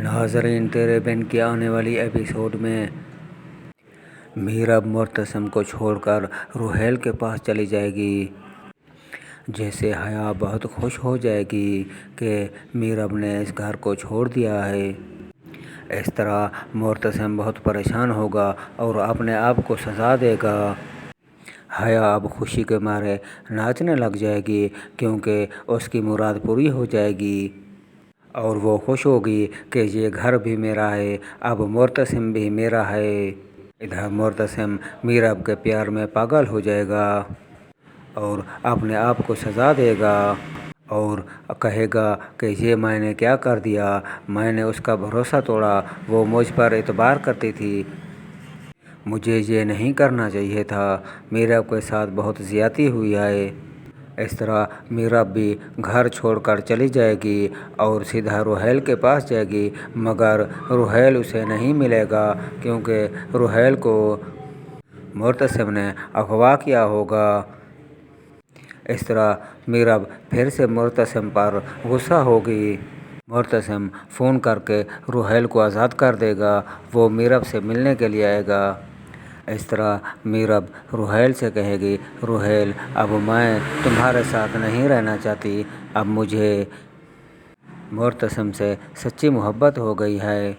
ناظرین، تیرے بن کی آنے والی ایپیسوڈ میں میرب معتصم کو چھوڑ کر روحیل کے پاس چلی جائے گی، جس سے حیا بہت خوش ہو جائے گی کہ میرب نے اس گھر کو چھوڑ دیا ہے۔ اس طرح معتصم بہت پریشان ہوگا اور اپنے آپ کو سزا دے گا۔ حیا اب خوشی کے مارے ناچنے لگ جائے گی کیونکہ اس کی مراد پوری ہو جائے گی اور وہ خوش ہوگی کہ یہ گھر بھی میرا ہے، اب معتصم بھی میرا ہے۔ ادھر معتصم میرب کے پیار میں پاگل ہو جائے گا اور اپنے آپ کو سزا دے گا اور کہے گا کہ یہ میں نے کیا کر دیا، میں نے اس کا بھروسہ توڑا، وہ مجھ پر اعتبار کرتی تھی، مجھے یہ نہیں کرنا چاہیے تھا، میرب کے ساتھ بہت زیادتی ہوئی ہے۔ اس طرح میرب بھی گھر چھوڑ کر چلی جائے گی اور سیدھا روحیل کے پاس جائے گی، مگر روحیل اسے نہیں ملے گا کیونکہ روحیل کو معتصم نے اغوا کیا ہوگا۔ اس طرح میرب پھر سے معتصم پر غصہ ہوگی۔ معتصم فون کر کے روحیل کو آزاد کر دے گا، وہ میرب سے ملنے کے لیے آئے گا۔ اس طرح میرب روحیل سے کہے گی، روحیل اب میں تمہارے ساتھ نہیں رہنا چاہتی، اب مجھے معتصم سے سچی محبت ہو گئی ہے۔